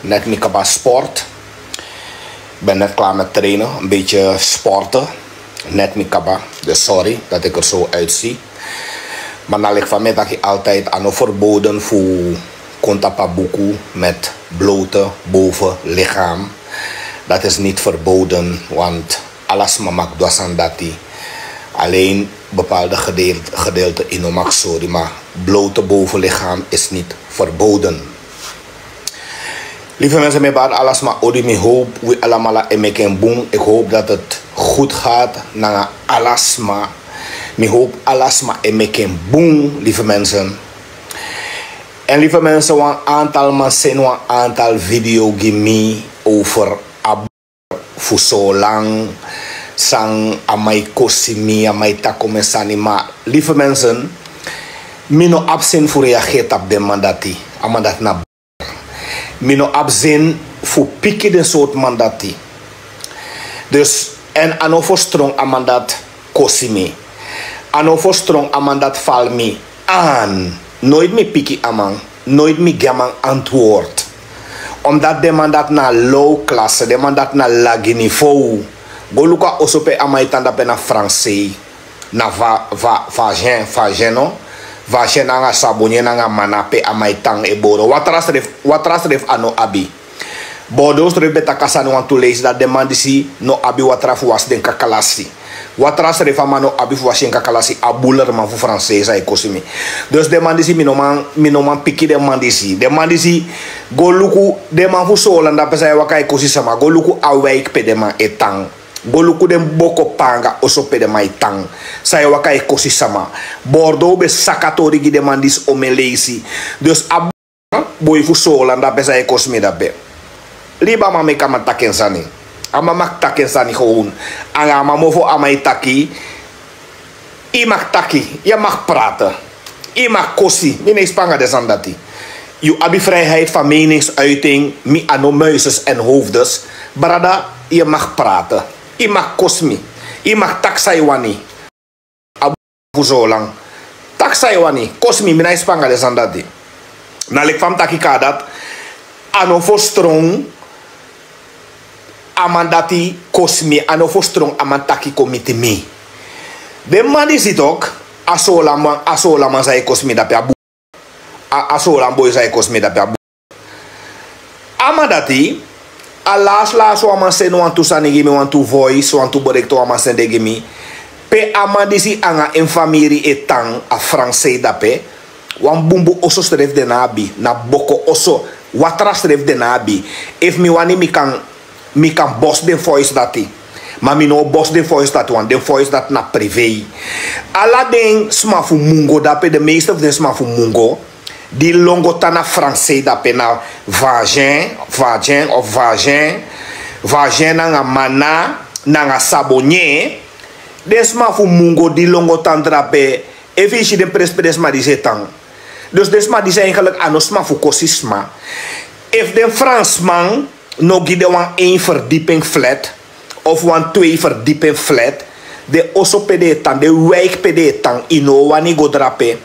net Mikaba Sport. Ik ben net klaar met trainen, een beetje sporten. Net Mikaba, dus sorry dat ik er zo uitzie. Maar dan ligt van mij dat je altijd aan verboden voor kontapabuku met blote boven lichaam. Dat is niet verboden, want alles mamak dwasandati. Alleen bepaalde gedeelten in omak sorry, maar blote bovenlichaam is niet verboden. Lieve mensen, mij baat alles maar odi hoop we allemaal emeken boom. Ik hoop dat het goed gaat naar alles maar. Ik hoop alles maar emeken boom, lieve mensen. En lieve mensen, een aantal mensen, een aantal video gimme over abu voor zo lang. Sang amai kosimi, amai takomesani. Maar lieve mensen, mino absen voor reageert op de mandati. Amandat na mino absen voor pikken de soort mandati. Dus, en anovo strong amandat kosimi. Anovo strong amandat falmi aan. Nooit meer piki amang. Nooit meer gamang antwoord. Omdat de mandat na low klasse, de mandat na lagi niveau. Goluka osope amai tanda pe na français. Na vagin no. Vagin nga sabonye nga manape amai tang e boro. Watras ref ano abi. Bodo stref beta kasani want to lees dat demandisi no abi watraf was den kakalasi. Watras ref amano abi was den kakalasi abuler man fu français ay kosimi. Dus demandisi minoman piki demandisi. Demandisi goluku deman fu solanda pesa ya wakai kosi sama. Goluku awake pe deman etang. Goluku den boko panga oso pe deman etang. Saya wakai kosi sama. Bordo be sakatori gi demandis omelesi. Dus abu boy fu solanda pesa ya kosmi dabe. Liba mame kama taken sani. Ama mak taken sani gewoon. Anga mamofo amai taki. I mak taki. Je mag praten. I mag kosi. Mine spanga desandati. Je abi vrijheid van meningsuiting. Mi ano muizes en hoofdes. Brada, je mag praten. I mag kosmi. I mag taksaiwani. Abu zo lang. Taksaiwani. Kosmi. Mine spanga desandati. Nalik fam taki kadat. Ano for strong. Amandati kosmi ano for strong amantaki komite me. De man is it ook asola man say kosmi da pe abu. Asola boy say kosmi da pe abu. Amandati alas wa man say no want to sani give me want to voice want to break to man sende give me. Pe amandisi anga en family etang a français da pe. Wan bumbu oso stref de nabi na boko oso watra stref de nabi. If mi wani mi kan boss de voice dati. Maar mi no boss de voice dat one. De voice dat na privé. Alla den smafu mungo dape. De meeste of den smafu mungo. Die longo ta na français dape na vagin. Vagin na nga mana. Na nga sabonye. Den smafu mungo die longo tan drape. Even is je den prespedes ma die zetang. Dus des ma die zijn eigenlijk aan ons smafu kosisma. If den Fransman no gide wan 1 verdieping flat of wan 2 verdieping flat de oso pede tang de wijk pede tang ino wani go drape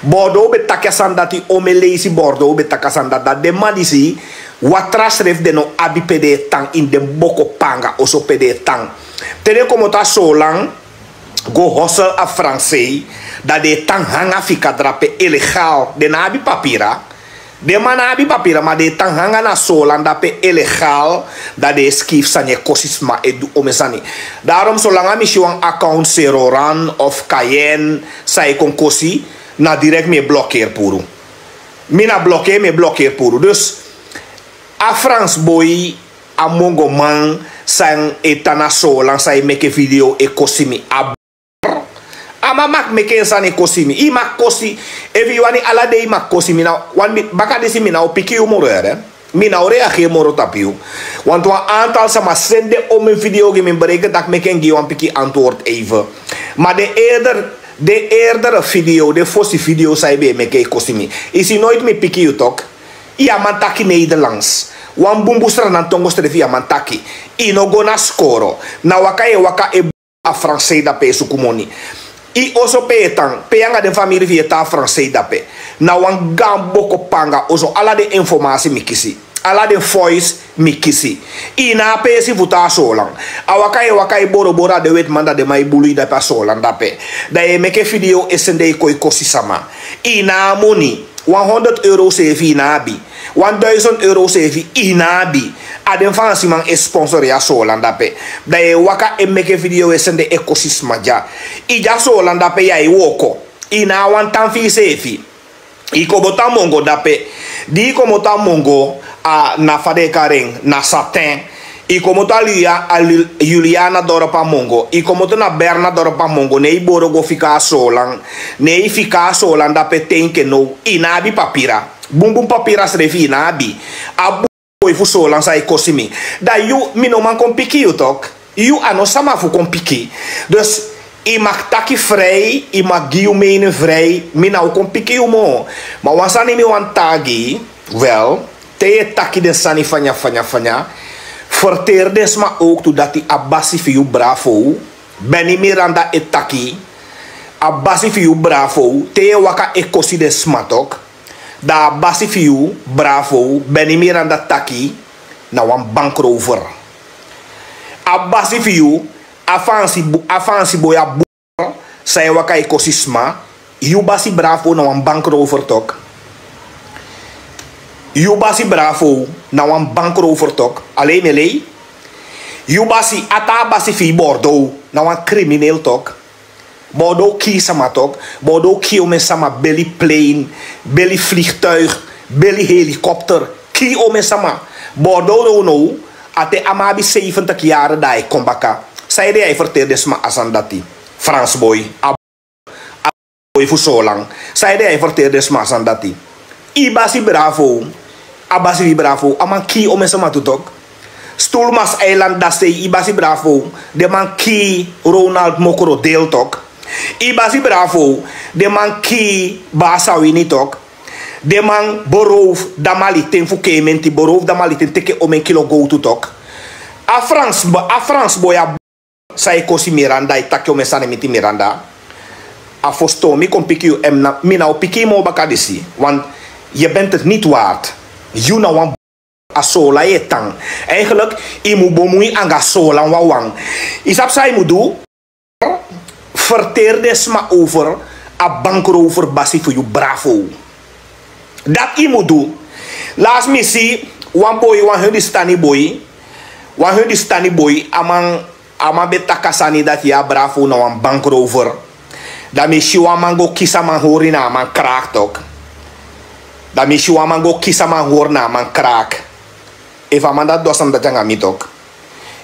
bordo be takasan dati omelesi bordo be takasan dat de madisi watras ref de no abi pede tang in de boko panga oso pede tang tene como ta so lang go hustle a français dat de tang hanga fika drape illegaal de nabi papira. De man abi papira, maar de tang hanga na solanda pe illegaal dat de skif sanye kosisma edu omesani. Daarom zolang ami shiwang account Seroran of Cayenne sai kon kosi na direct me blokkeer puru. Mina blokkeer puru. Dus a France boy a mongo man sang etana solang sai make video e kosimi ab. Ama mak meken sani kosimi. I mak kosi. Evi wani ala de i mak kosi. Mina wan baka desi mina o piki u moro ere. Mina o reagir moro tapiu. Want wan aantal sama sende om een video gemin bereken dat meken gi wan piki antwoord even. Maar de eerdere video, de fossi video sai be meken kosimi. Is i nooit meer piki u tok. I amantaki Nederlands. Wan bumbustra nan tongo strefi amantaki. I no go na skoro. Na waka e a français da pe sukumoni. I oso petang, peanga de familie via ta français dape. Na wan gambo ko panga oso ala de informatie mikisi. ala de voice mi kisi ina pesi vuta solang awakai boro de wet manda de mai bulu da pa solang dape da e meke video esende ko ikosi sama ina money 100 euro sevi inabi 1000 euro sevi inabi aden fansi man sponsor ya solang dape da e waka e meke video esende ekosisma ja ija solang dape ya e woko ina wan tanfi sevi iko bota mongo dape di ko mota mongo a na fade karen na satin iko mota lia Juliana doropa mongo iko mota na Berna doropa mongo nei boro go fika solang nei fika solang dape tenke no inabi papira bum papira srefi inabi abu fu solang sai kosimi da you mino man kompiki you tok you ano sama fu kompiki dus I mag taki vrij, I mag giu mene vrij, mina u kom piki mo. Maar wansani mi wan tagi, wel, te taki den sani fanya. Verteer des ma ook totdat I abasi fi u bravo. Beni miranda e taki. Abasi fi u bravo, te waka e kosi des smatok. Da abasi fi u bravo, beni miranda taki, na wan bankrover. Abasi fi u afansi boya saya waka ekosisma yu basi bravo na wan bankrover tok yu basi bravo na wan bankrover tok alleen yu basi ata basi fi bordo na wan crimineel tok bordo ki sama tok bordo ki ome sama belly plane belly vliegtuig belly helikopter ki ome sama bordo no ate amabi 70 jaar dai kombaka Zij hij vertelde desma asandati. Frans boy. Boy fu solang. Zij hij vertelde desma asandati. Ibasi bravo. Abasi bravo. Aman ki ome sama tutok. Stulmas Island daste ibasi bravo. De man ki Ronald Mokoro deel tok. Ibasi bravo. De man ki Basa wini tok. De man boroof damali ten fu kementi. Boroof damali ten teke ome kilo go to tok. A France boy a sai kosi Miranda I takyo mesane miti Miranda a fosto mi kom piki em na mi nou piki mo bakadisi want je bent het niet waard you na wan a sola je tang eigenlijk I mu bomui anga sola wawang isap sai mu do verteer des ma over a bankrover basi voor you bravo dat I mu do last me see wan boy wan Hindustani boy amang betakasani dat ya bravo na wan bankrover. Da mi shiwa mango kisa man hori na man kraak tok. Da mi shiwa mango kisa man hori na man kraak. Eva mandat dosam dat janga mi tok.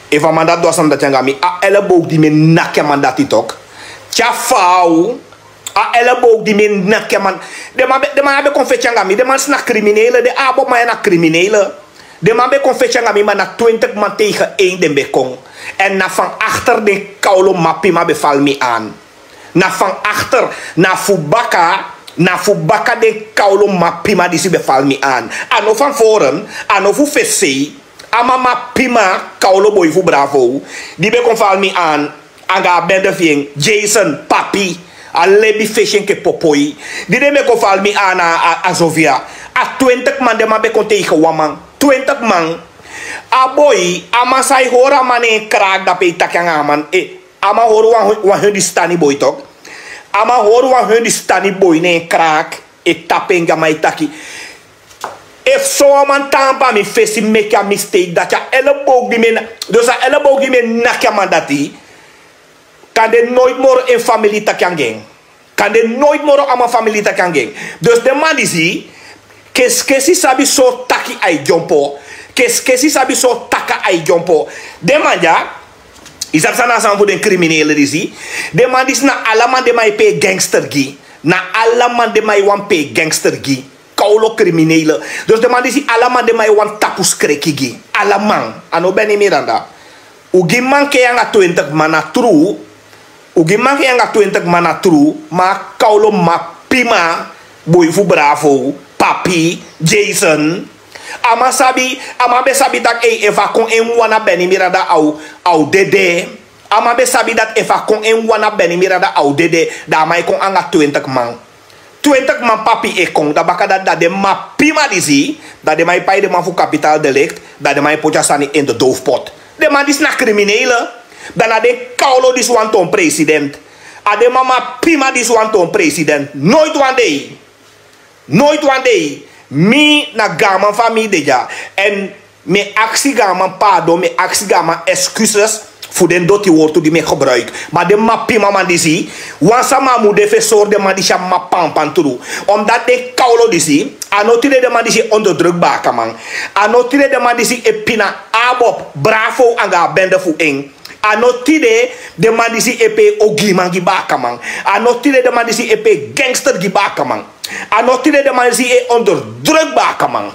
Eva mandat dosam dat janga mi a elleboog di men nakya mandati tok. Tja fau a elleboog di men nakya man. De man habe confet janga mi. De man is na criminele. De abo man na criminele. De man be confet janga mi man na 20 man tegen 1 den bekong. En na van achter de kaulo mapi ma beval mi aan. Na van achter, na fubaka de kaulo mapi ma disi beval mi aan. Ano van voren, ano fu fesse, ama mapi ma kaulo boy fu bravo. Die be konval mi aan. Anga bende vieng, Jason, papi, a lebi fishing ke popoi. Die de me konval mi aan a Sofia. A 20 man de ma be kon tegen waman. 20 man. A boy, ama sai hora mane kraak da pe takyang aman ama horu wan Hindustani boy tok. Ama horu wan Hindustani boy ne kraak tapenga mai taki. If someone tampa mi fesi make a mistake dat ya elleboog di men dus a elleboog di men nakya mandati kan de nooit more in familie takyang geng. Kan de nooit more ama familie takyang geng. Dus de man disi kesi sabi so taki ay jompo. Kesi sabi so taka ay jompo. De man ja, isap sana san voor den criminele disi. De man dis na alaman de mai pe gangster gi. Na alaman de mai wan pe gangster gi. Kaulo criminele. Dus de man disi alaman de mai wan tapus kreki gi. Alaman. Ano beni Miranda. Ugi man ke yang a 20 mana true. Ugi man ke yang a 20 mana true. Ma kaulo ma pima. Boy fu bravo. Papi. Jason. Ama be sabi dat eva kon en wana beni Miranda au dede. Ama be sabi dat eva kon en wana beni Miranda au dede. Da mai kon anga 20 man. 20 man papi kon da baka da de map pima disi, dat de man pay de man voor kapitaaldelict, dat de man potja sani in de doofpot. De man is na criminele, dan de kaulo dis wan ton president. A de mama pima dis wan ton president. Nooit one day. Nooit one day. Mi na gaman van mi deja. En me actie gaman pardon, me actie gaman excuses voor den doti woord die me gebruik. Maar de ma pima man disi, wansa ma mu de fesor de man disi ma pampan tru. Omdat de kaulo disi, anotire de man disi onderdruk baka man. Anotire de man disi epina abop bravo anga bende fu eng. Anotire de man disi epe ogiman gibaka man. Anotire de man disi epe gangster gibaka man. Anotire de man disi e onderdruk baka man.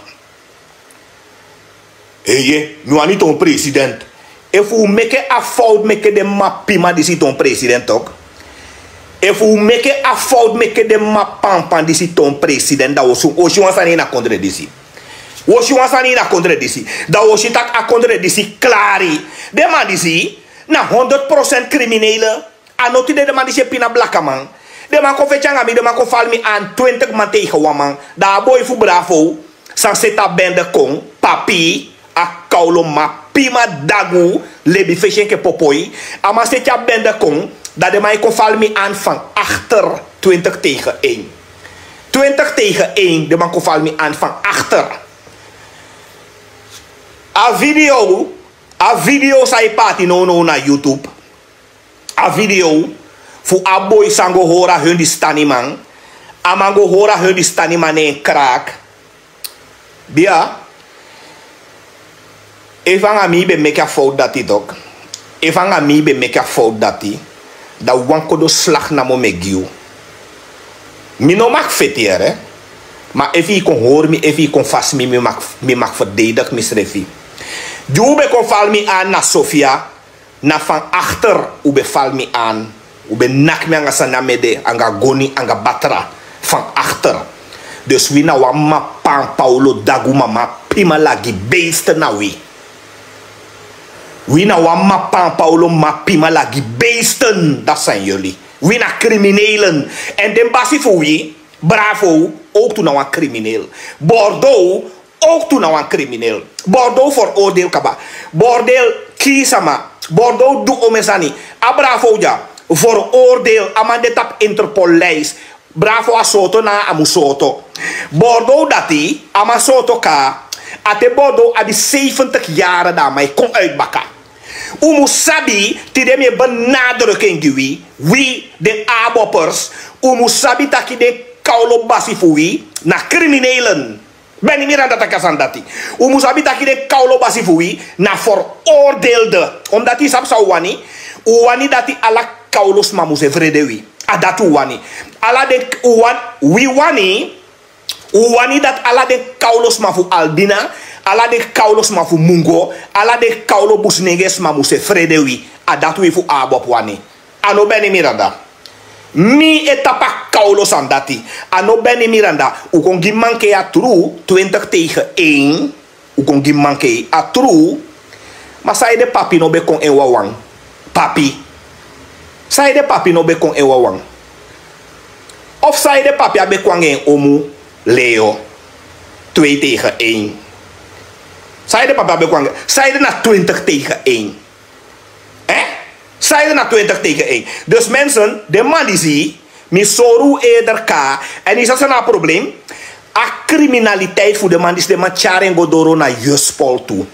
Hey, mi wani ton president. If we make a fout, make the map pima disi ton president ook. If we make a fout, make the map pampan disi ton president. Dat was oshi wansani na kondre disi. Oshi wansani na kondre disi. Dat oshi tak a kondre disi klari. De man disi na 100% criminele. Anoti de man disi pina blaka man. De man kon fechanga mi, de man kon val mi aan 20 man tegen waman. Da boy fu bravo. San seta bende kong, papi, a kaulo map. Pima dagu lebi fashion ke popoi. Ama se tja bende kong. Dat de mij kon vallen me aan van achter 20 tegen 1. 20 tegen 1. De man kon vallen me aan van achter. A video sai party no na YouTube. A video. Fu a boy sango hora hun di stani man. Amango hora hun di stani man en kraak. Bia. Even a mi be make a fout dati dok. Even a mi be make a fout dati. Da wanko do slag na mo megiu. Mi no mag fetiere. Maar even je kon horen me, even je kon vast me, me mag verdedig misrefi. Jube kon val me aan na Sofia. Na van achter ube val me aan. Ube nak me anga sanamede, anga goni, anga batra. Van achter. Dus wie na wama pan Paulo dagu mama pima lagi beesten na wie. Wie na wama pan Paulo ma pima lagi beesten. Dat zijn jullie. Wie na criminelen. En den basi voor wie. Bravo. Ook toen nou een crimineel. Bordeaux. Ook toen nou een crimineel. Bordeaux voor oordeel kaba. Bordeaux kiesama. Bordeaux doe omezani. A bravo ja. Voor oordeel. Amande tap Interpol lijst. Bravo a soto na amusoto. Bordeaux dati. Ama soto ka. Ate Bordeaux abi 70 jaren daar. Maar je kon uitbakken. Umu sabi ti dem je benadrukken giwi. Wie de aboppers. Umu sabi taki de kaulo basi fui. Na criminelen. Ben niet meer aan dat akasan dati. Umu sabi taki de kaulo basi fui. Na veroordeelde. Omdat die sap zou wani. Uwani dati ala kaulos mamuse vredewi. Adatu wani. Ala de uwan. Wi wani. Uwani dat ala de kaulos mafu albina. Ala de kaulos ma fu mungo. Ala de kaulo busneges ma muse fredewi. A dat we fu abop wani. Ano beni miranda. Mi etapa kaulos aan dati. Ano beni miranda. U kon gi manke a true. 20 tegen 1. U kon gi manke a true. Maar sai de papi no be kon en wawang. Papi. Sai de papi no be kon en wawang. Of sai de papi a be kon en omu. Leo. 2 tegen 1. Zij de papa bekwam. Zij de na 20 tegen 1. Zij de na 20 tegen 1. Dus mensen, de man die zie, misoru eerder ka. En is dat een probleem? A criminaliteit voor de man is de man charengo doro na juspol toe.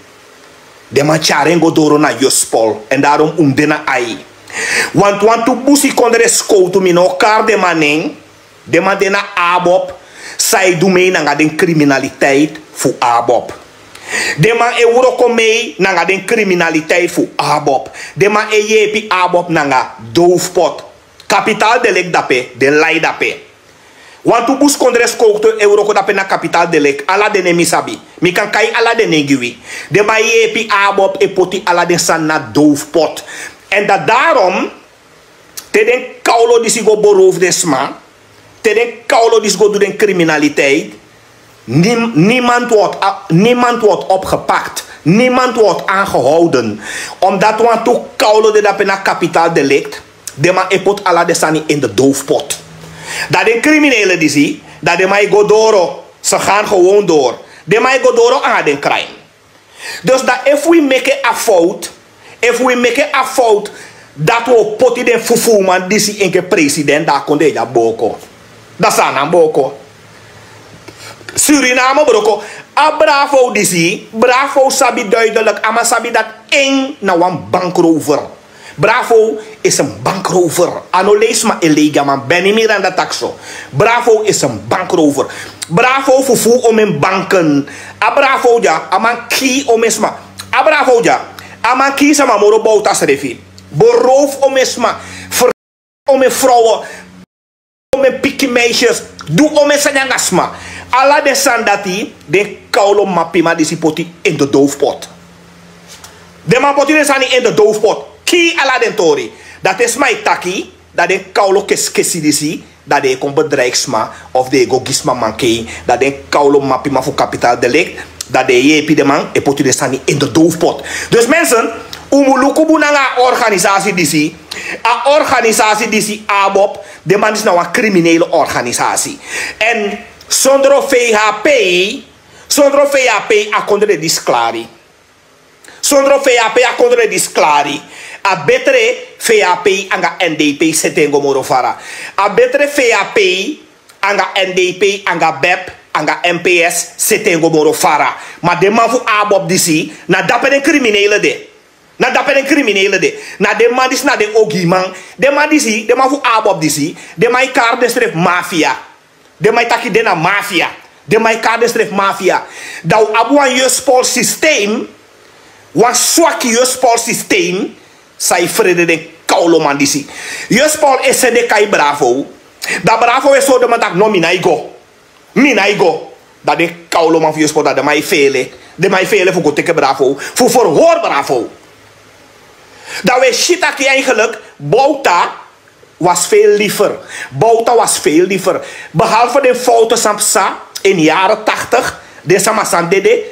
De man charengo doro na juspol. En daarom umdena ai. Want tu busi kondere skoutu mino kar de maning. De man de na abop. Zij doen mee na den criminaliteit voor abop. De man e wuro ko mee nanga den criminaliteit fu abop. De man e yepi abop nanga doofpot. Kapitaal delek dape, de lai dape. Want tu bus kondres kookto e wuro ko dape na kapitaal delek. Ala de ne misabi. Mi kan kai ala de negiwi. De man yepi abop e poti ala den san na doofpot. En dat daarom te den kaulo disi go boroof den sma. Te den kaulo disi go do den criminaliteit. Niemand wordt opgepakt. Niemand wordt aangehouden. Omdat we aan toe kaulen de dat na kapitaaldelict. De man epot ala de sani in de doofpot. Dat de criminelen die zie. Dat de man godoro. Ze gaan gewoon door. De mij go door aan den crime. Dus dat if we make a fout, dat we potten den fufu man disi inke president, daar kon de ja boko. Dat zijn aan boko. Suriname broko. A bravo disi, bravo sabi duidelijk, ama sabi dat eng na wan bankrover. Bravo is een bankrover. Ano lees maar illegaal, man. Ben niet meer aan de taxo. Bravo is een bankrover. Bravo fufu om in banken. A bravo ja, aman ki om esma. A bravo ja, aman ki sama moro boutas refi. Beroof om esma. Om in vrouwen. Om in pikkie meisjes. Doe om in sanyangasma. Alla de sandati, de kaulo mapima disipoti in de doofpot. De mapoti de sani in de doofpot. Ki ala den tori. Dat is mijn taki. Dat de kaulo kesi disi. Dat de kon bedrijfsma. Of de go gisma manke. Dat de kaulo mapima voor kapitaal delict. Dat de jepi de man. E poti de sani in de doofpot. Dus mensen. Umulukubu na organisatie disi. A organisatie disi ABOP. De man is nou een criminele organisatie. En zonder VHP. Zonder VHP a kondre disclari. Zonder VHP a kondre disclari. A betere VHP anga NDP setengo morofara. A betere VHP anga NDP anga BEP anga MPS setengo morofara. Maar de man voor ABOP disi. Na dapen een criminele de. Na dapen een criminele de. Na de man is na de ogiman. De man disi. De man voor ABOP disi. De man kaart de stref mafia. De man taki de na mafia. De man kaart de stref mafia. Dat abu een juspol systeem. Wan swaki juspol systeem. Sai vrede de kaulo man disi. Juspol is de kai bravo. Da bravo is zo de man tak no minaigo. Minaigo. Dat de kaulo man voor juspol dat de mij vele. De mij vele voor go teke bravo. Voor verhoor bravo. Dat we shit aki eigenlijk. Bouta was veel liever. Bouta was veel liever. Behalve de fouten Samsa in de jaren 80. De Samasan dede.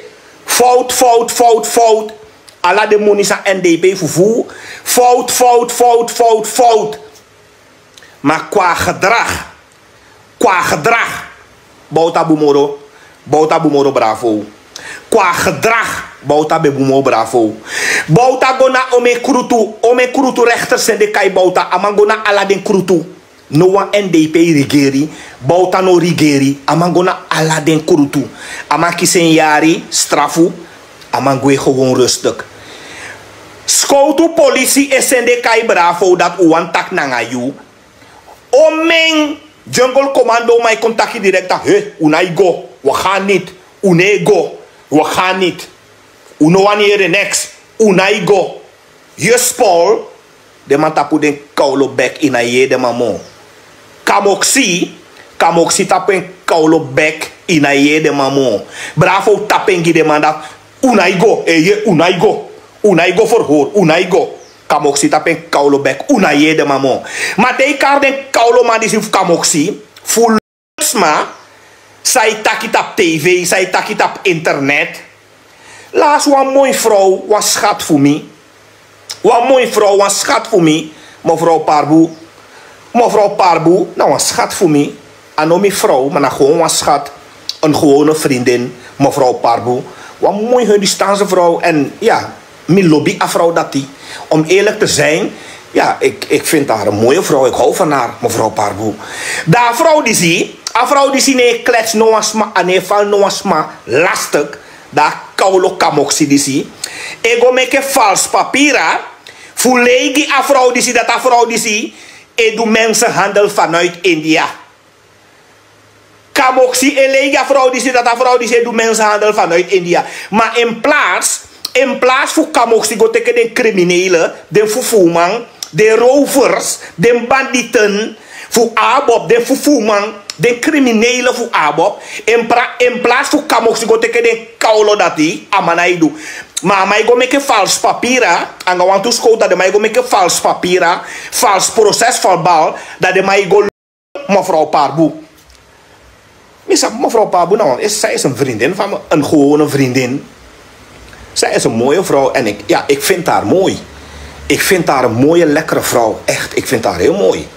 Fout. Alla de monisa NDP fufu. Fout. Maar qua gedrag. Bouta Bumoro bravo. Qua gedrag. Bouta Bumoro bravo. Bouta gona ome krutu rechters en de kai bouta. Amangona alla den krutu. No one NDP rigeri. Bouta no rigeri. Amangona alla den krutu. Amaki sen yari strafu. Amangwe gewoon rustig. Skoutu politie is en de kai bravo dat uwan tak nanga you. Omeng jungle commando mij contactie direct. He, unai go. We gaan niet. Unego. We gaan niet. Uno wanneer next. Unai go. Just Paul. De man tapu den kaulo back in a ye de mamon. Kamoksi tapen kaulo back in a ye de mamon. Bravo tapengi de man dat. Unai go. Eye unai go. Unai go voor hoor. Unai go. Kamoksi tapen kaulo back. Unai ye de mamon. Maar de kar den kaulo man die kamoksi. Full sma. Zij takit op tv. Zij takit op internet. Laatst was een mooie vrouw. Was schat voor mij. Wat mooie vrouw, was schat voor mij. Mevrouw Parboe, nou was schat voor mij. En nou mijn vrouw, maar nou gewoon was schat. Een gewone vriendin, mevrouw Parboe. Wat mooi Hindustaanse vrouw. En ja, mijn lobby a vrouw dat die. Om eerlijk te zijn, ja, ik vind haar een mooie vrouw. Ik hou van haar, mevrouw Parboe. Daar vrouw die zie, a vrouw die zie nee klets no asma, ane val no asma, lastig. Daar kaulo kamoksi die zie. Ego meke vals papiera. Fulegi a vrouw die zie, dat a vrouw die zie. E doe mensenhandel vanuit India. Kamoksi elegi a vrouw die zie, dat a vrouw die zie, doe mensenhandel vanuit India. Maar in plaats voor kamoksi go teken den criminelen, den fufuman, den rovers, den bandieten, voor ABOP, den fufuman, den criminelen voor ABOP. In plaats voor kamoksi go teken den kaulo dat die, amanai doe. Maar mij go make vals papiera. En ga want to school dat de mij go make vals papiera. Vals proces verbal. Dat de mij go mevrouw Parboe. Mevrouw Parboe, nou, zij is een vriendin van me. Een gewone vriendin. Zij is een mooie vrouw. En ik vind haar mooi. Ik vind haar een mooie, lekkere vrouw. Echt, ik vind haar heel mooi.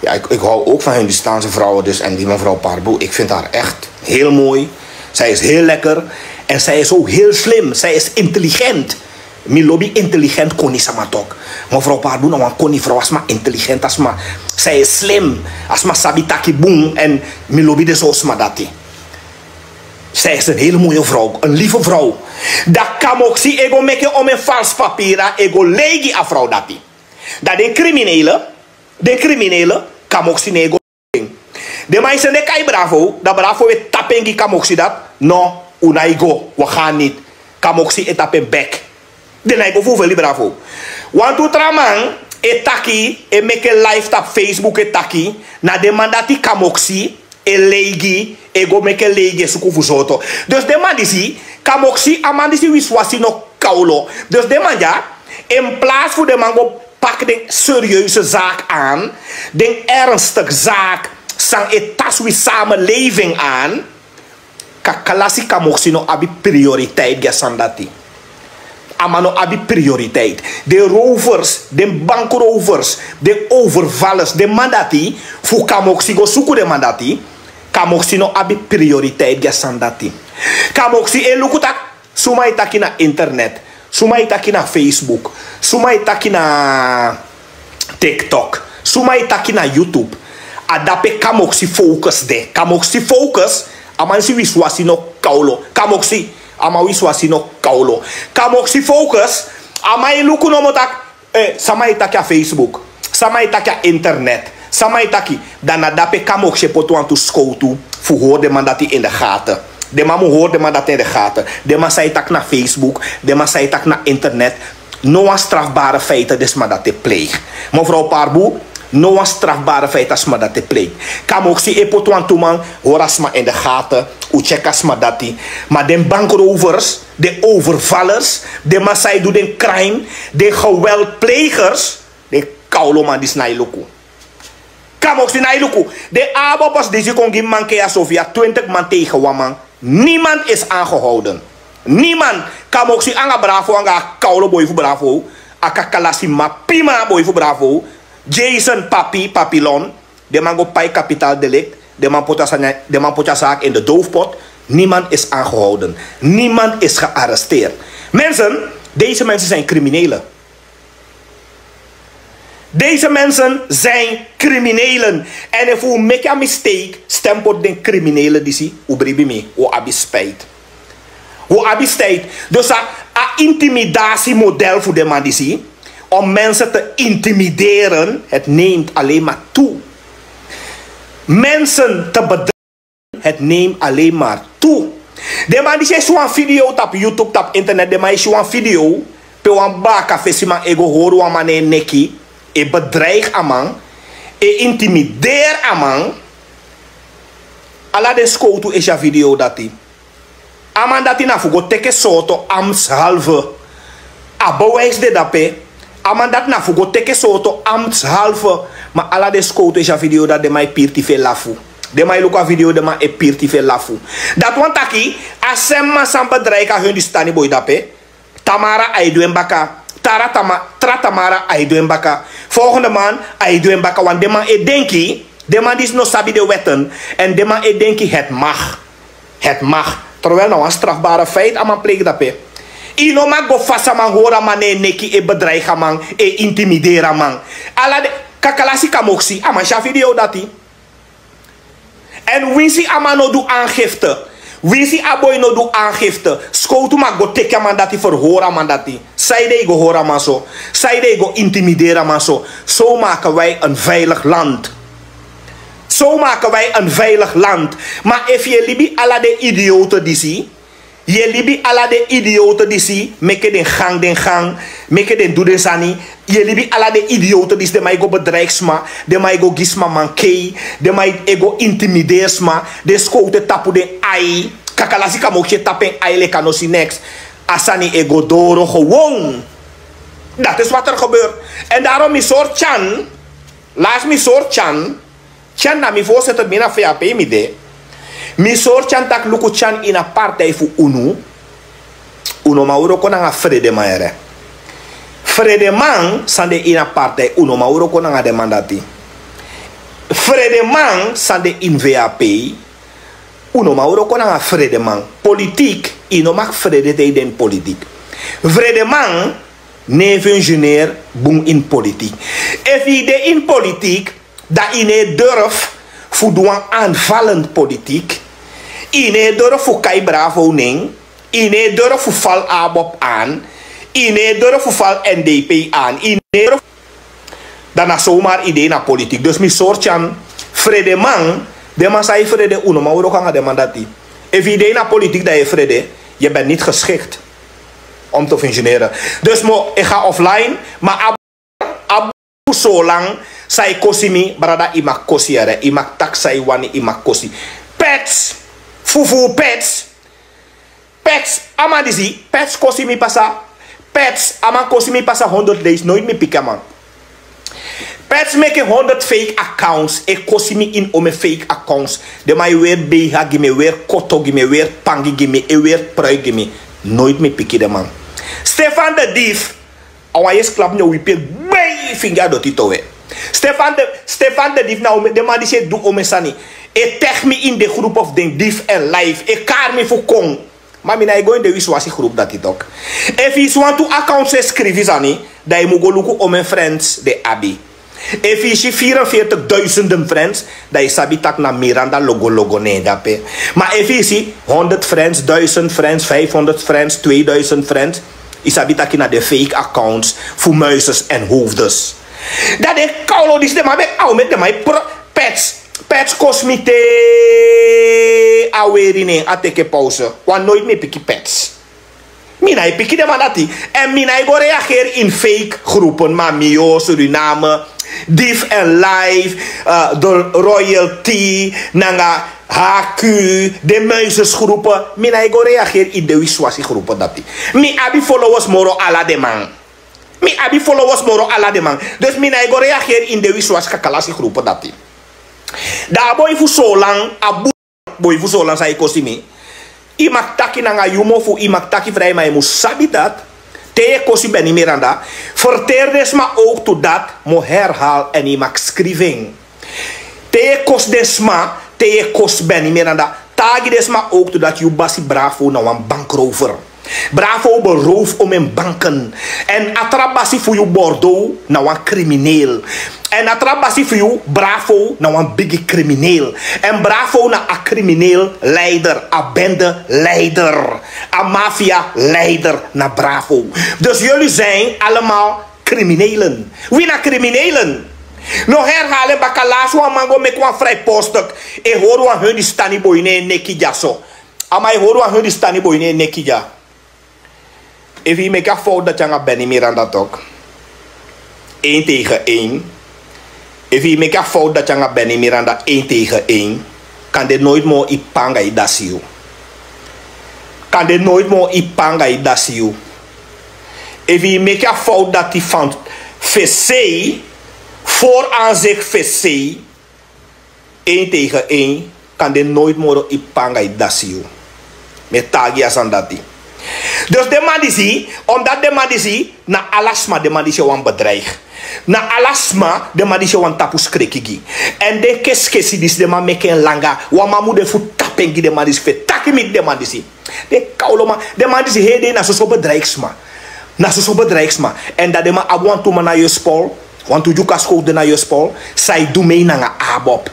Ja, ik hou ook van Hindustaanse vrouwen. Dus, en die mevrouw Parboe, ik vind haar echt heel mooi. Zij is heel lekker. En zij is ook heel slim. Zij is intelligent. Mi lobby intelligent kon niet sama tok. Mevrouw pardon, nou kon niet vrouw asma intelligent asma. Zij is slim. Asma sabi taki boom en mi lobby de zo asma dati. Zij is een hele mooie vrouw, een lieve vrouw. Dat kan ook zien, ego meke om een vals papier, ego legi a vrouw dati. Dat de criminele, kan ook zien ego. De mensen de kai bravo, dat bravo we tapengi kan ook zien dat. No, unaigo, we gaan niet. Kan ook zien etapen back. De naigo voor bravo. Want u traman, etaki, e meke live tap Facebook etaki, na de mandati kan ook zien. E legi, ego meke legi suku fusoto. Dus de man disi, kamoksi amandisi wiswasi no kaulo. Dus de man ja, in plaats voor de man go pak de serieuze zaak aan, de ernstige zaak, sang etas wi samenleving aan, kakalasi kamoksi no abi prioriteit gesandati. Amano abi prioriteit. De rovers, de bankrovers, de overvallers, de mandati, fu kamoksi go suku de mandati, kamoksi no abi prioriteit gesandati. Kamoksi e lukutak, suma itaki na internet, suma itaki na Facebook, suma itaki na TikTok, suma itaki na YouTube. Adape kamoksi focus de. Kamoksi focus, amansi wiswasi no kaulo. Kamoksi ama wiswasi no kaulo. Kamoksi focus, ama iluku no motak, sama itaki a Facebook, sama itaki a internet, sama itaki, dan adape kamoksi poto aan tu skoutu, fu hoor de man dat in de gaten. De man hoort de man dat in de gaten. De man zei tak naar Facebook, de man zei tak naar internet. No aan strafbare feiten des man dat te pleeg. Mevrouw Parboe, no aan strafbare feiten as man dat te pleeg. Kam ook si epoto aan tu man, hoor as man in de gaten, u check as man dat die. Maar de bankrovers, de overvallers, de man zei doe de crime, de geweldplegers, de kaulo man die snij loku. Kam ook si snij loku. De abopas die ze kon geen manke ja Sofia, 20 man tegen waman. Niemand is aangehouden. Niemand. Kam ook si anga bravo, anga kaulo boy voor bravo. Aka kalasi mapima boy voor bravo. Jason Papi, Papillon. De man go pai kapitaal delict. De man potja zaak in de doofpot. Niemand is aangehouden. Niemand is gearresteerd. Mensen, deze mensen zijn criminelen. Deze mensen zijn criminelen. En if you make a mistake, stempel de criminelen die zie, ubribi me, o abi spijt. O abi spijt. Dus een intimidatiemodel voor de man die zie, om mensen te intimideren, het neemt alleen maar toe. Mensen te bedreigen, het neemt alleen maar toe. De man die zegt zo'n video op YouTube, op internet, de man is zo'n video, pe wan baka fesiman ego horu wan mane neki, e bedreig amang, e intimideer amang. Ala de skoutu is ja video dati. Aman dati na fugo teke soto ambtshalve. Abewijs de dape. Aman dat na fugo teke soto ambtshalve. Maar ala de skoutu is ja video dat de mai pirti fe lafu. De mai luka video de mai e pirti fe lafu. Dat wan taki, asema sam bedreig a hun di stani boy dape. Tamara aidu mbaka. Tratamara aidu mbaka. Volgende man aidu mbaka. Want de man e denki. De man is no sabi de wetten. En de man e denki het mag. Het mag. Terwijl nou een strafbare feit aan man pleeg dat pe. Ino mag go fasa man hora man neki e bedreigen man. E intimidera man. Ala de kakalasi kamoksi. Ama sha video dati. En winsi ama no do aangifte. Winsi aboy no do aangifte. Skoutu mag go teke man dati verhora man dati. Zijde go hora man zo. Zijde go intimidera man zo. Zo maken wij een veilig land. Zo maken wij een veilig land. Maar if je libi ala de idioten die zie. Je libi ala de idioten die zie. Meke den gang. Meke den doe den sani. Je libi ala de idioten die zie. De mij go bedreigsma. De mij go gisma mankei. De mij ego intimideersma. De skoute tapu den ai. Kakalasi kamokje tapen ai le kanosi next. Asani ego doro gewoon. Dat is wat er gebeurt. En daarom mi soort chan. Laat mi soort chan. Chan na mi voorzitter mina VAP mi de. Mi soort chan tak luku chan in a partij fu unu. Uno mauro ko nanga vrede maere. Vrede man sande in a partij uno mauro ko nanga demandati. Vrede man sande in VAP. Uno ma uro kona vrede man. Politiek, ino mak vrede te den politiek. Vrede man, neef ingenieur, boem in politiek. If je de in politiek, dat ine durf, voedoen aanvallend politiek. Ine durf voor kai bravo ning. Ine durf voor val ABOP aan. Ine durf voor val NDP aan. Ine durf... Dan is zomaar idee naar politiek. Dus mi soort van vrede man, de man zei vrede uno, maar we gaan de man dat die. If idee naar politiek dat je vrede, je bent niet geschikt om te functioneren. Dus ik ga offline, maar abu zo lang, zij kosi mi, brada imak kosi ere, imak tak zij wani imak kosi. Pets, fufu pets, pets, amadisi, pets kosi mi pasa, pets, ama kosi mi pasa 100 days, nooit mi pika man. Pets maken 100 fake accounts. Ik kost me in om mijn fake accounts. De mij weer beha, gimme weer koto, gimme weer pangi, gimme weer prui, gimme. Nooit meer pikken de man. Stefan de Dief. Awa je klap nou wipel. Bij vinger dat hij toe. Stefan de Dief nou de man die zegt doe om mijn sani. Ik tag me in de groep of de Dief en live. Ik kaar me voor kong. Maar mina go in de wiswasi groep dat hij ook. If you want to accounts schrijven sani, dan je moet go look om mijn friends de Abi. If je 44.000 friends, dan is sabitak na Miranda logo nee dape. Maar if je 100 friends, 1000 friends, 500 friends, 2000 friends, is sabitak na de fake accounts voor muizes en hoofdes. Dat is kaulo die stem maar au met de mij pets kosmite awerine ateke pauze. Want nooit meer piki pets. Mina piki de manati en mina go reageer in fake groepen, Mamio, Suriname, Dief en Live, de Royalty, Nanga HQ, de muizensgroepen. Mina go reageer in de wiswasi groepen dat die. Mi abi followers moro ala de man. Mi abi followers moro ala de man. Dus mina go reageer in de wiswasi kakalasi groepen dat die. Da boy fu so lang, abu boy fu so lang sai kosimi. Imak taki nanga yumo fu imak taki vrij, maar je moet sabi dat. Te kosi ben niet meer aan dat. Verteer maar ook to dat, mo herhaal en imak schrijving. Te kos desma, te kos ben niet meer aan dat. Tagi desma ook to dat je basi bravo na een bankrover. Bravo beroof om een banken. En atrabasi voor je Bordeaux na een crimineel. En atrabasi voor je bravo na een big crimineel. En bravo na een crimineel leider. Een bende leider. Een mafia leider na bravo. Dus jullie zijn allemaal criminelen. Wie na criminelen? No herhalen bakalaas wa mango me kwa vrij postuk. E hoor wa hun die stani boyne nekija so. Ama e hoor wa hun die stani boyne nekija. If je make a fout dat je aan Benny Miranda toch 1 tegen 1. If je make a fout dat je aan Benny Miranda 1 tegen 1. Kan dit nooit meer ipanga idasiu. Kan dit nooit meer ipanga idasiu. If je make a fout dat die van VC voor aan zich VC 1 tegen 1. Kan dit nooit meer ipanga idasiu. Met tagias aan dat die. Dus de man die zie, omdat de man die zie, na alasma de man die zie wan bedreig. Na alasma de man die zie wan tapus krekigi. En de keskesi die de man meken langa, wan man moet de voet tapengi de man die zie, takimik de man die zie. De kauloma, de man die zie hede na so bedreigsma. Na so bedreigsma. En dat de man abuan to man na je spol, want to juka school de na je spol, sai do mee na nga abop.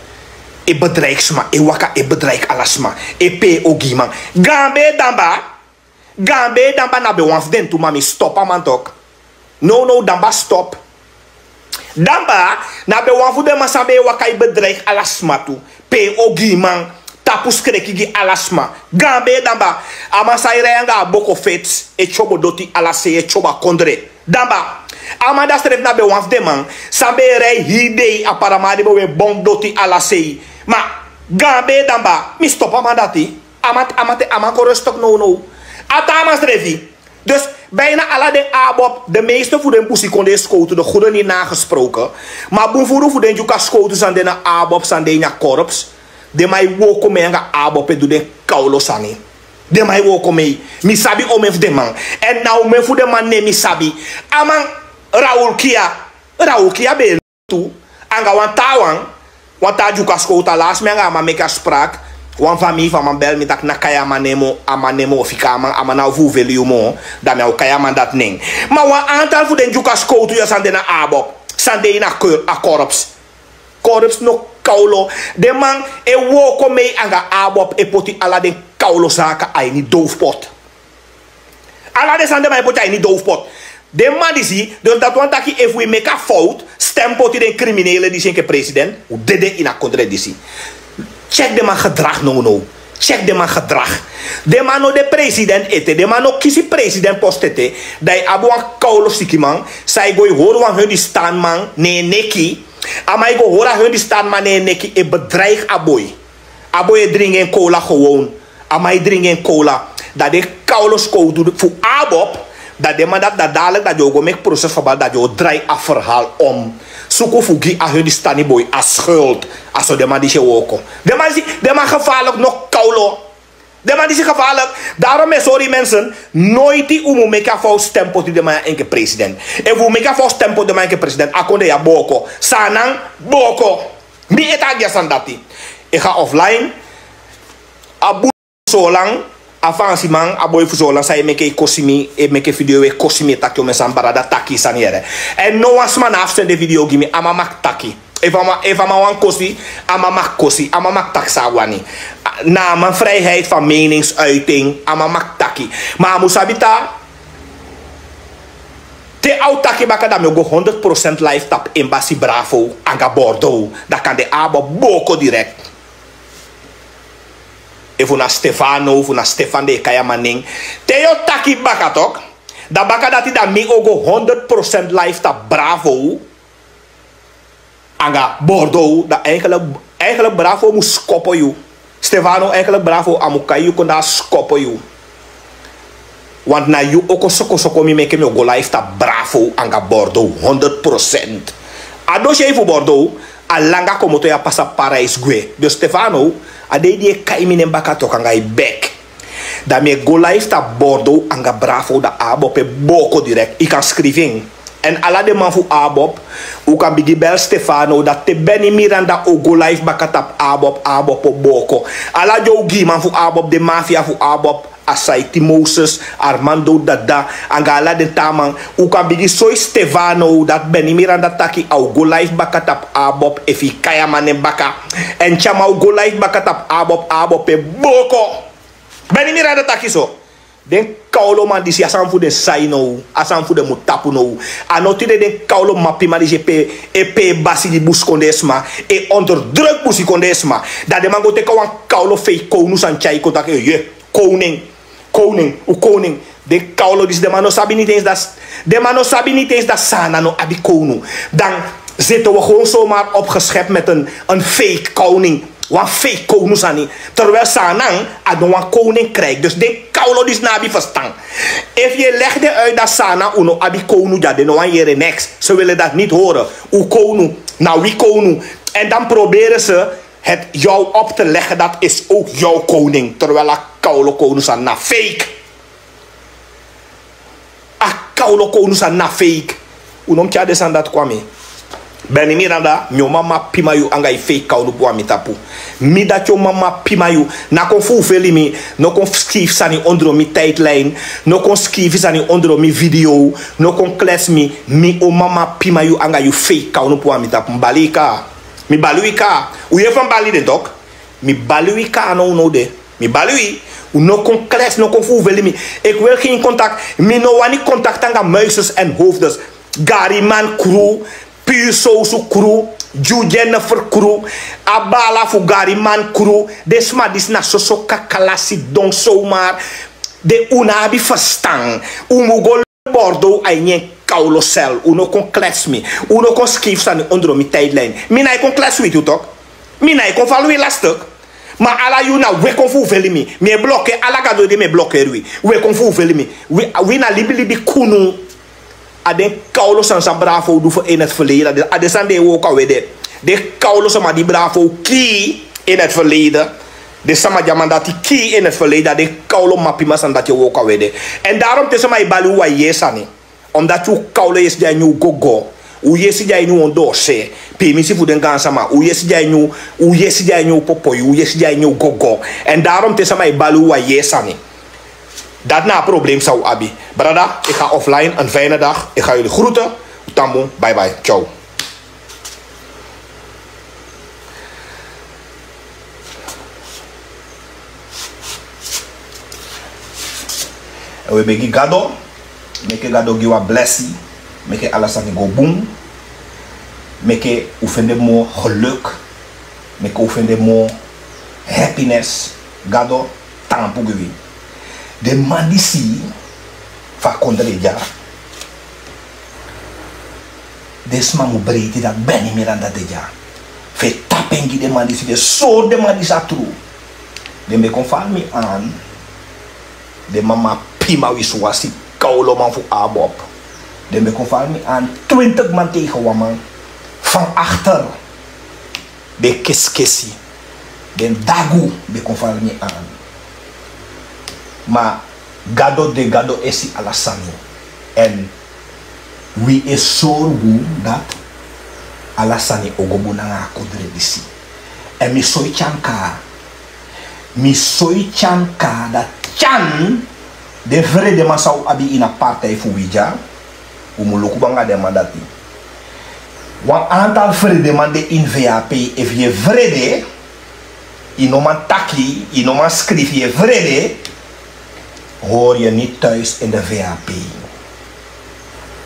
E bedreigsma, e waka e bedreig alasma, e pe ogiman. Gambe damba. Gambe damba na be wans den to mami stop amantok. No damba stop. Damba na be wan fu de masabe wakai bedreig alasma tu. Pe ogi man tapus krekigi alasma. Gambe damba ama sairanga boko fets e chobo doti alase e choba kondre. Damba ama da stref na be wans de man sabe rei hidei aparamade be bom doti alase. Ma gambe damba mi stop amandati. Amate korostok no. Atamas revi. Dus bijna alle de abop, de meeste voor de pussy konden schoten, de goede niet nagesproken. Maar boevoer voor de juka schoten zijn de abop, zijn de korps. De mij woko mee aan abop en doe de kaulo sani. De mij woko mee. Misabi omef de man. En nou me voor de man ne misabi. Amang Raul Kia be toe. Anga wan tawang. Want ta juka schoten laatst me aan meka spraak. Wan familie van mijn bel, met na kaya manemo of ikama, amana vu value mo, dat me kaya man dat ning. Maar wan aantal voor den jukas koutu ya sande na abop, sande na korps. Korps no kaulo. De man e woko mee anga abop e poti ala den kaulo zaka ay ni doofpot. Ala de sande ma poti ay ni doofpot. De man die zie, dus dat want dat if we make a fout, stem poti den criminelen die zijn president, hoe dede in a contradictie. Check de man gedrag no. Check de man gedrag. De man no de president ete. De man no kisi president post ete. Dat abu an kaulo siki man. Sai go hoor wan hun die staan man. Nee neki. Amai go hoor hun die staan man nee neki. E bedreig aboy. Aboy drinken cola gewoon. Amai drinken cola. Dat de kaulo skou doet voor abop. Dat de man dat dadelijk dat je go make proces verbal. Dat je draai af verhaal om. Suko fugi a hun die stani boy a schuld. Aso de man die je woko. De man gevaarlijk nog kaulo. De man die is gevaarlijk. Daarom is sorry mensen. Nooit die umu meka fout stempo die de man enke president. En we meka fout stempo de man enke president. Akonde ya boko. Sanang boko. Mi eta gyasan dati. Ik ga offline. Abu so lang. Avansi man, aboy fu so lang. Sa meke kosimi. E meke video we kosimi takyo me sambarada taki saniere. En no was man afstand de video gimi. Ama mak taki. Eva ma wan kosi, ama mak kosi, ama mak taksawani. Na mijn vrijheid van meningsuiting, ama mak taki. Maar musabita, te autaki baka da me go 100% live tap embassy Bravo, anga Bordeaux. Dat kan de abo boko direct. Even na Stefano, na Stefan de kaya maning. Te yo taki baka tok, da baka dati da me go 100% live tap Bravo. Anga Bordeaux, dat eigenlijk Bravo moet skoppen you. Stefano, eigenlijk Bravo amukai you kon daar skoppen you. Want na you ook soko mi make me go live ta Bravo anga Bordeaux 100%. Adosje even Bordeaux, alanga komoto ya passa Parijs gue. Dus Stefano, ade die kai mi nembaka tok anga i back. Dat me go live ta Bordeaux anga Bravo da abo pe boko direct. Ik kan schrijven. En ala de man fu abop, u kan bigi bel Stefano, dat te Benny Miranda o go live bakatap abop o boko. Ala jo gi man fu abop, de mafia fu abop, asai Moses, Armando Dada, angala de taman, u kan bigi soy Stefano, dat Benny Miranda taki au go live bakatap abop, efi kaya manen baka. En chama u go live bakatap abop e boko. Benny Miranda taki so. Den kaulo man disi asan fu de sai no, asan fu de mutapu no. Anotide den kaulo mapi man disi pe basi di bus kondesma e onderdruk busi kondesma. Dat de man go teka wan kaulo fei konu san chai kontak ye koning, u koning. De kaulo dis de man no sabi niet eens dat de man no sabi niet eens dat sana no abi konu. Dan zitten we gewoon zomaar opgeschept met een fake koning. Wan fake koning sani. Terwijl Sanang adon wan koning krijgt. Dus de kaulo dis nabi verstaan. If je legde uit dat Sana uno abi koning ja de no wan yere next. Ze willen dat niet horen. U koning, nou wie koning. En dan proberen ze het jou op te leggen. Dat is ook jouw koning. Terwijl a kaulo koning san na fake. A kaulo koning san na fake. Unom tja de san dat kwame. Benny Miranda, mi mama pima yu anga i fake kaulo po amitapu. Mi dat yo mama pima yu. Na kon fulfilli mi, no kon skrif sani ondro mi tijdlijn. No kon skrif sani ondro mi video. No kon klets mi o mama pima yu anga yu fake kaulo po amitapu. Mbalika. Mi baluika. U je van Bali de dok? Mi baluika no de. Mi balui. U no kon klets, no kon fulfilli mi. Ik wil geen contact. Mi no wani contact anga muisers en hoofdes. Gariman crew. Puur Sosu crew, Ju Jennifer crew, Abala Fugari man crew, desma dis na soso kakalasi don zomaar, de unabi verstaan, umugol Bordeaux ayen kaulo cel, uno kon klets me, uno kon skrif staan onder mi tijdlijn, mina kon klets with you toch, mina kon value lastig, maar ala you na we kon fulfilli me, me blokke, ala gado de me blokke we kon fulfilli me, we na libi kunu. Aden kaulo san Bravo doe voor in het verleden. Aden san de ook alweer de kaulo sama die Bravo ki in het verleden. De sama jaman dat die ki in het verleden. De kaulo mapima san dat je ook alweer. En daarom tussen mij balu wa yesani. Omdat je kaulo is die nu gogo. u yesi jai nu on dose pe mi si fu den gansa ma u yesi jai nu popo u yesi jai nu gogo en daarom te sama balu wa yesani dat na probleem zou abi brada ik ga offline een fijne dag ik ga jullie groeten tambo bye bye ciao. We begi gado make gado give a blessing make alles aan go boom make oefende mo geluk make oefende mo happiness gado tampu gewi de mandisi fa kondre ja desma mo breiti dat beni miranda de ja fe tapengi de mandisi de so de mandisa tru de me conformi aan de mama pima wiswasi kaulo man fu abob de me conformi aan 20 man tegen waman van achter de keskesi den dagu de conformi aan maar gado de gado esi alasani en we is so dat alasani ogobu na kodre disi en mi soy chanka dat chan de vrede masau abi ina partij fuwija umuluku banga de mandati wan aantal vrede man de in VAP if je vrede inoman taki inoman schrijf je vrede hoor je niet thuis in de VAP.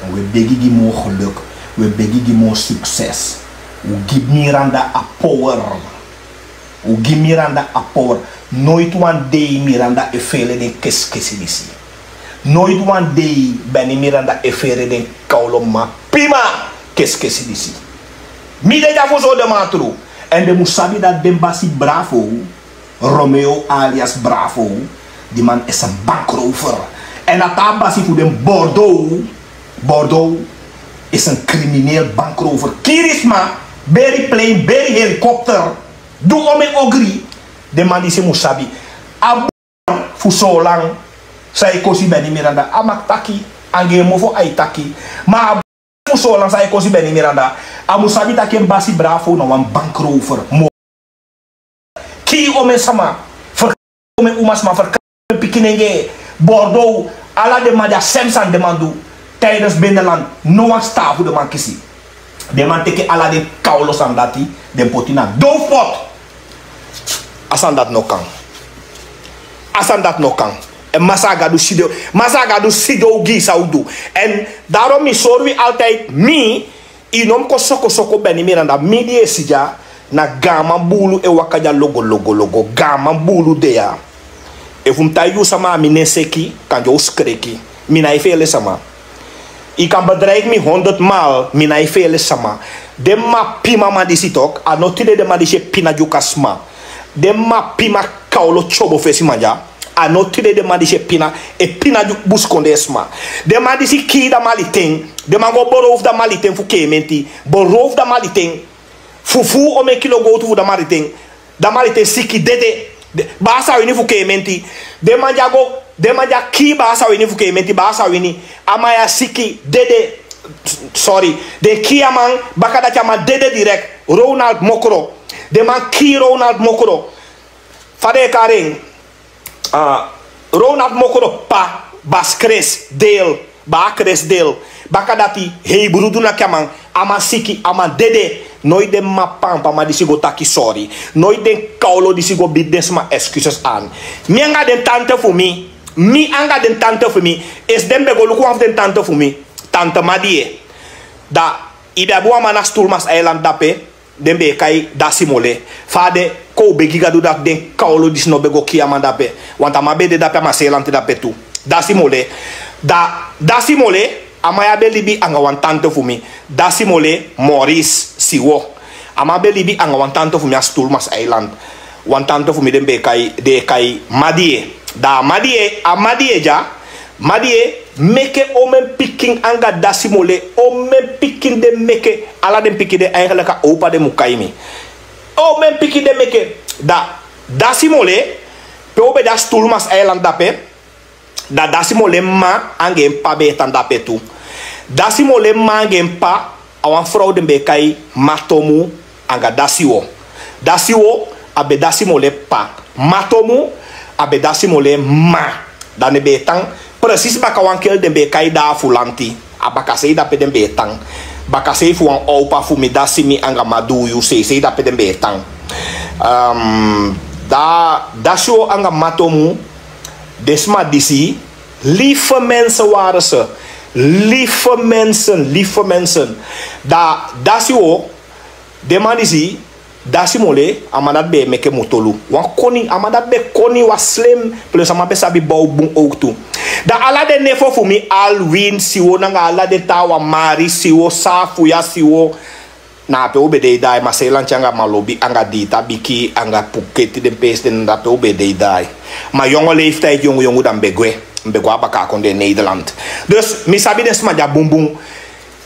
En we begi die mo geluk, we begi die mo succes. We give Miranda a power. We give Miranda a power. Nooit one day Miranda e fele den keskesi. Nooit one day beni Miranda e fele den kauloma pima keskesi disi. Mi de ja zo de matru. En de musabi dat Bembasi Bravo, Romeo alias Bravo. Die man is een bankrover. En dat abasi voor de Bordeaux is een crimineel bankrover. Kirisma, very plane, very helikopter. Doe om in ogri. De man die se musabi. Abu voor zo lang. Zij kosi ben niet meer aan de amak taki. Ange mofo ai taki. Maar abu voor zo lang zij kosi ben niet meer aan de. Amusabi taki en basi bravo nou een bankrover. Ki om in sama. Verkrijg om in umas maar verkrijg. Pikinenge, Bordeaux, alla de man ja semsan de man doe tijdens binnenland, no one staat voor de man kisi. De man teke alla de kaulos aan dati, de potina doofpot. Asan dat no kan. Asan dat no kan. En masaga do sido gi saudu. En daarom is sorry altijd mi inom ko soko beni miranda mi die sija na gama bulu e wakaja logo gama bulu dea. If um tayu sama mine seki kan jo skreki mina ifele sama I kan bedreig mi 100 maal mina ifele sama de ma pima ma disi tok anotide de ma disi pina jukasma de ma pima kaulo chobo fesi manja anotide de ma disi pina e pina juk buskonde esma de ma disi ki da maliten de ma go boroof da maliten fu kementi boroof da maliten fufu o me kilo go tu da maliten siki dede bahasa ini fuke menti de manja ki bahasa ini fuke menti bahasa ini amaya siki dede sorry de ki amang bakada chama dede direct Ronald Mokro de man ki Ronald Mokro fade karen Ronald Mokro pa baskres deel bakres deel bakadati hei buruduna kamang ama siki ama dede nooit de ma pampa ma disi go taki sorry nooit de kaulo disi go biddes ma excuses aan mi anga den tante voor mi is dem be go luku af den tante voor mi tante madie da ida bua mana stulmas island dape dem be kai da simole fade ko be giga do dat den kaulo disi no be go kiama dape want ama be de dape ma selant dape tu da simole amaya be libi anga wan tante voor mi da simole Maurice siwo ama be libi anga wan tante voor mi stulmas island wan tante voor mi dem be kai de kai madie da madie ja madie meke omen picking anga da simole omen picking de meke ala dem picking de eigenlijk ka opa de mukaimi omen picking de meke da simole pe obe da stulmas island dape da simole ma ange pa be tan dape tu da simole ma ange pa Awan vrouw den be kai matomu anga dasiwo. Dasiwo abe dasimole pa. Matomu abe dasimole ma. Dan be tang precies baka wan kel den be kai da fulanti. Abaka sei da pe den be tang. Baka sei fu wan opa fu mi dasimi anga maduyu sei da pe den be tang. Dasio anga matomu desma disi. Lieve mensen waren ze. Lieve mensen. Dasio de man disi dasimole amadat be meke motolu. Wan koni amadat be koni was slim plus amabe sabi bau bung ook toe. Da ala de nefo fu mi alwin siwo nanga ala de tawa mari siwo safu ya siwo na pe obede dai maselan changa malobi anga dita biki anga puketi de pes den da pe obede dai. Maar jonge leeftijd jonge dan begwe baka kon de Nederland. Dus mi sabi des ma ja bum bum.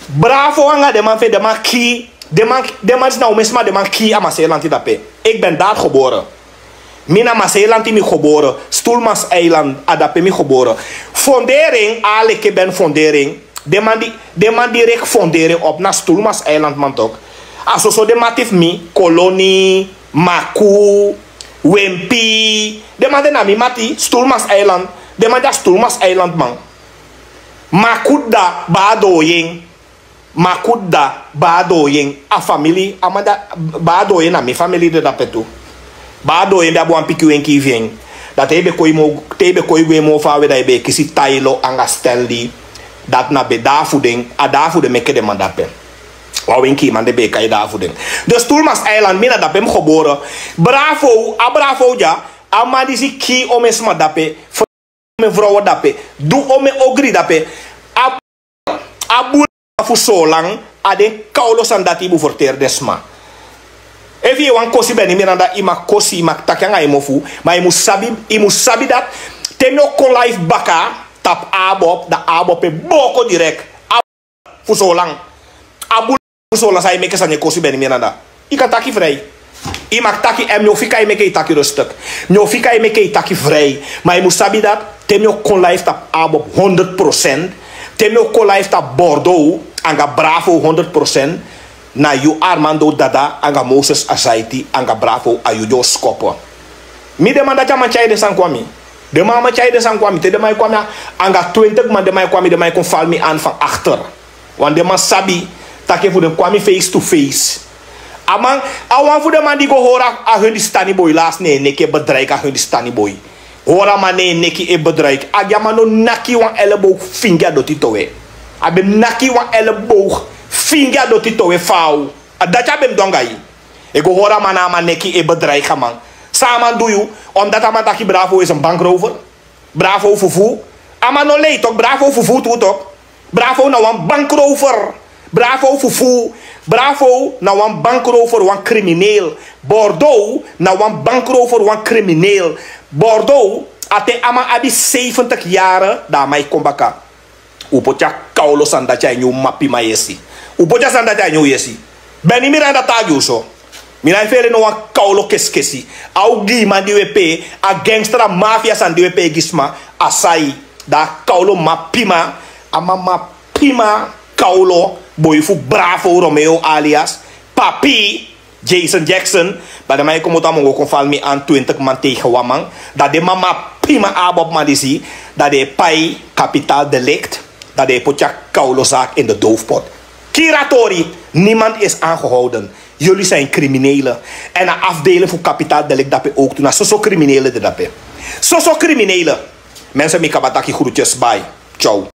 Bravo anga de man fe de man ki de man is nou mesma de man ki ama Zeeland dape. Ik ben daar geboren. Mina ma Zeeland mi geboren. Stoelmans eiland adape mi geboren. Fondering ale ke ben fondering. De man direct fondering op na Stoelmans eiland man toch. Aso so de matif mi kolonie Maku Wempi. De man de na mi mati Stoelmans eiland. De man da Stoelmans eiland man. Makuda badoying. Makuda badoying a family amada badoying na mi family de dapetu. Badoying da buan pikiwen ki vien. Dat ebe koi mo fa we da ebe kisi Tailo anga Stanley. Dat na be da voeding a da voeding meke de man dape. Wawin ki man de be kai da voeding. De Stoelmans eiland mina dape m geboren. Bravo, a bravo ja. Amadi si ki ome sma dape. Me vrouwen dape. Du ome ogri dape. Abu fu so lang ade kaulo sandati bu forter desma. Evi wan kosi beni miranda ima kosi ima takanga imofu, ma imu sabi dat temno kon life baka tap abop da abop e boko direct. Fu so lang. Abu fu so lang sai meke sanye kosi beni miranda. Ika taki vrij. Ima taki em no fika meke taki rustuk. No fika meke taki vrij. Ma imu sabi dat temno kon life tap abop 100%. Temno kon life tap Bordeaux anga bravo 100% na you Armando Dada anga Moses Asaiti anga bravo ayudo skopo. Mi demanda chama chai de sankwami. De mama chai de sankwami te de mai kwami anga 20 man de mai kwami de mai kon val mi aan van achter. Want de man sabi take voor de kwami face to face. Amang awan voor de man die go hora a hun stani boy last ne neke bedreik a hun stani boy. Hora man ne neki e bedreik. A jamano naki wan elleboog finger do titowe. Abe naki wan elleboog finger do titowe fau. Adacha bem dongai. Ego hora manama neki e bedreig man. Saman doe you omdat aman taki bravo is een bankrover. Bravo fufu. Aman no lei tok bravo fufu tu tok. Bravo na wan bankrover. Bravo fufu. Bravo na wan bankrover wan crimineel. Bordeaux na wan bankrover wan crimineel. Bordeaux ate ama abi 70 jaar da mai kombaka. Upocha kaulo sandacha nyu mapi mayesi. Upocha sandacha nyu yesi. Beni miranda tagyo so. Mina fere no wa kaulo keskesi. Au gi man di wepe a gangster mafia san di wepe gisma asai da kaulo mapima ama mapima kaulo boyfu bravo Romeo alias Papi Jason Jackson. Bada mai komo ta mongo kon fal mi aan 20 man tegen wamang. Dat de mama prima abob madisi. Dat de pai kapitaal delict. Dat de potja kaulozaak in de doofpot. Kiratori, niemand is aangehouden. Jullie zijn criminelen. En na afdelen voor kapitaaldelict dat je ook doen. Zo criminelen dat je. Zo criminelen. Mensen, mikabataki groetjes. Bye. Ciao.